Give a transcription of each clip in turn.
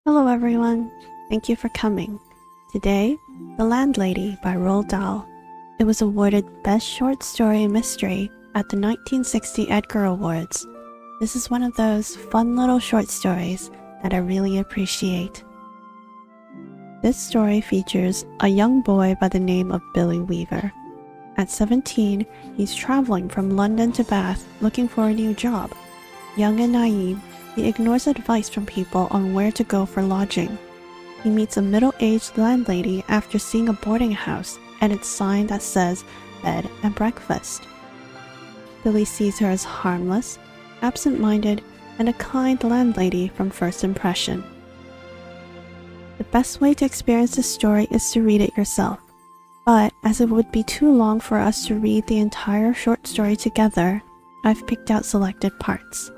Hello everyone, thank you for coming. Today, The Landlady by Roald Dahl. It was awarded Best Short Story Mystery at the 1960 Edgar Awards. This is one of those fun little short stories that I really appreciate. This story features a young boy by the name of Billy Weaver. At 17, he's traveling from London to Bath looking for a new job. Young and naive, he ignores advice from people on where to go for lodging. He meets a middle-aged landlady after seeing a boarding house and its sign that says bed and breakfast. Billy sees her as harmless, absent-minded, and a kind landlady from first impression. The best way to experience this story is to read it yourself, but as it would be too long for us to read the entire short story together, I've picked out selected parts.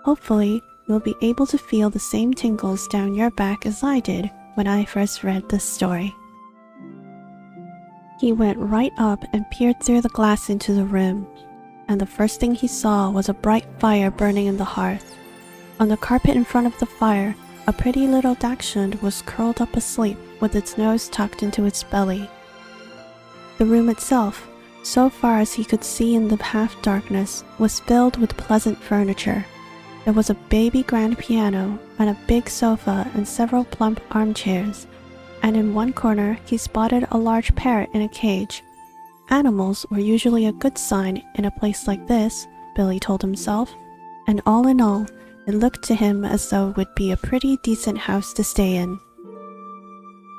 Hopefully, you'll be able to feel the same tingles down your back as I did when I first read this story. He went right up and peered through the glass into the room, and the first thing he saw was a bright fire burning in the hearth. On the carpet in front of the fire, a pretty little dachshund was curled up asleep with its nose tucked into its belly. The room itself, so far as he could see in the half-darkness, was filled with pleasant furniture. There was a baby grand piano and a big sofa and several plump armchairs, and in one corner he spotted a large parrot in a cage. Animals were usually a good sign in a place like this, Billy told himself, and all in all, it looked to him as though it would be a pretty decent house to stay in.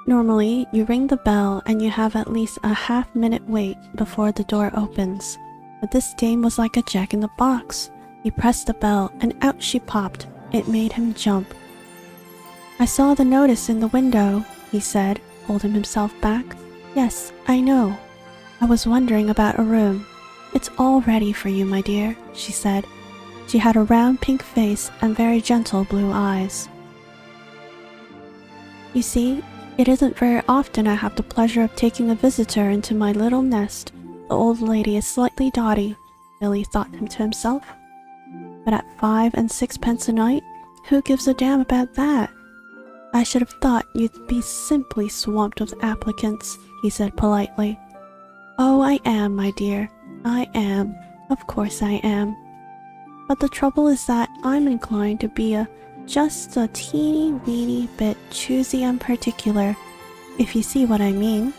Normally, you ring the bell and you have at least a half-minute wait before the door opens, but this dame was like a jack-in-the-box. He pressed the bell, and out she popped. It made him jump. "I saw the notice in the window," he said, holding himself back. "Yes, I know. I was wondering about a room. It's all ready for you, my dear," she said. She had a round pink face and very gentle blue eyes. "You see, it isn't very often I have the pleasure of taking a visitor into my little nest. The old lady is slightly dotty," Billy thought to himself. "But at 5 and 6 pence a night, who gives a damn about that? I should have thought you'd be simply swamped with applicants," he said politely. "Oh, I am, my dear. I am. Of course I am. But the trouble is that I'm inclined to be just a teeny-weeny bit choosy and particular, if you see what I mean."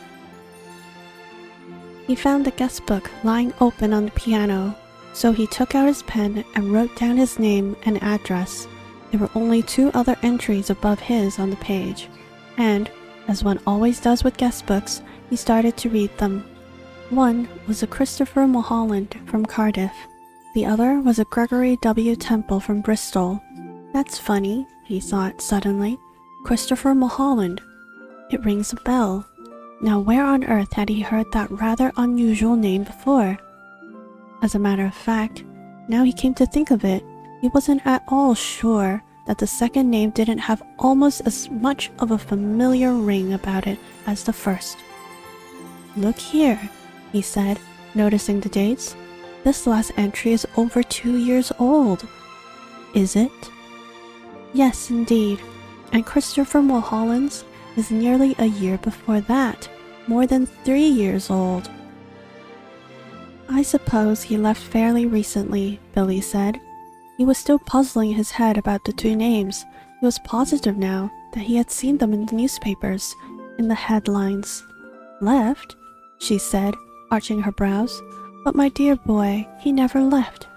He found the guest book lying open on the piano, so he took out his pen and wrote down his name and address. There were only 2 other entries above his on the page, and, as one always does with guest books, he started to read them. One was a Christopher Mulholland from Cardiff. The other was a Gregory W. Temple from Bristol. "That's funny," he thought suddenly. "Christopher Mulholland. It rings a bell." Now where on earth had he heard that rather unusual name before? As a matter of fact, now he came to think of it, he wasn't at all sure that the second name didn't have almost as much of a familiar ring about it as the first. "Look here," he said, noticing the dates. "This last entry is over 2 years old." "Is it?" "Yes, indeed. And Christopher Mulholland's is nearly a year before that, more than 3 years old." "I suppose he left fairly recently," Billy said. He was still puzzling his head about the 2 names. He was positive now that he had seen them in the newspapers, in the headlines. "Left?" she said, arching her brows. "But my dear boy, he never left.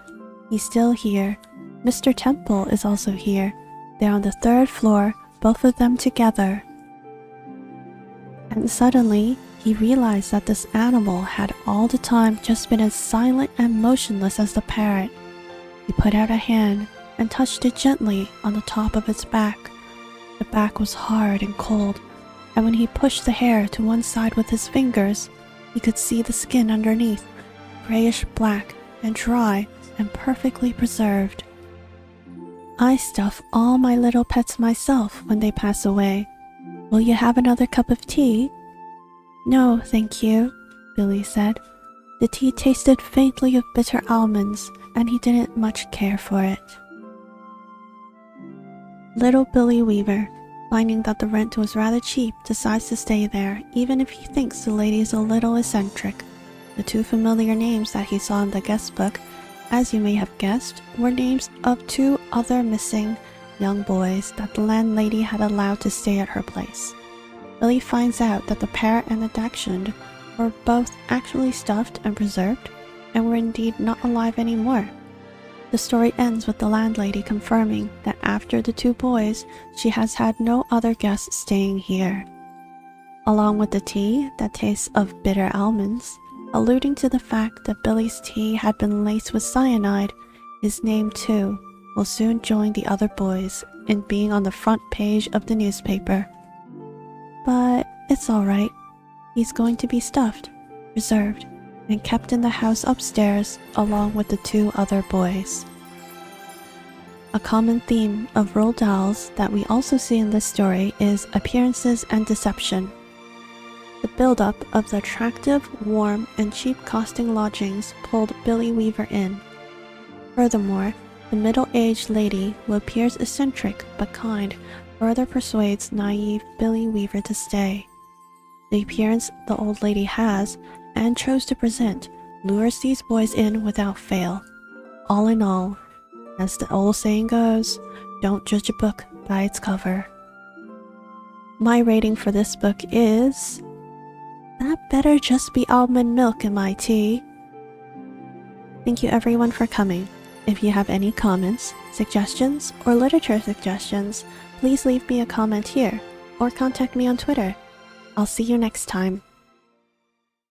He's still here. Mr. Temple is also here. They're on the 3rd floor, both of them together." And suddenly, he realized that this animal had all the time just been as silent and motionless as the parrot. He put out a hand and touched it gently on the top of its back. The back was hard and cold, and when he pushed the hair to one side with his fingers, he could see the skin underneath, grayish black and dry and perfectly preserved. "I stuff all my little pets myself when they pass away. Will you have another cup of tea?" "No, thank you," Billy said. The tea tasted faintly of bitter almonds, and he didn't much care for it. Little Billy Weaver finding that the rent was rather cheap, decides to stay there, even if he thinks the lady is a little eccentric. The two familiar names that he saw in the guest book, as you may have guessed, were names of two other missing young boys that the landlady had allowed to stay at her place. Billy finds out that the parrot and the dachshund were both actually stuffed and preserved, and were indeed not alive anymore. The story ends with the landlady confirming that after the two boys, she has had no other guests staying here. Along with the tea that tastes of bitter almonds, alluding to the fact that Billy's tea had been laced with cyanide, his name too will soon join the other boys in being on the front page of the newspaper. But it's alright. He's going to be stuffed, preserved, and kept in the house upstairs along with the two other boys. A common theme of Roald Dahl's that we also see in this story is appearances and deception. The build-up of the attractive, warm, and cheap-costing lodgings pulled Billy Weaver in. Furthermore, the middle-aged lady who appears eccentric but kind further persuades naive Billy Weaver to stay. The appearance the old lady has and chose to present lures these boys in without fail. All in all, as the old saying goes, don't judge a book by its cover. My rating for this book is... that better just be almond milk in my tea. Thank you everyone for coming. If you have any comments, suggestions, or literature suggestions, please leave me a comment here or contact me on Twitter. I'll see you next time.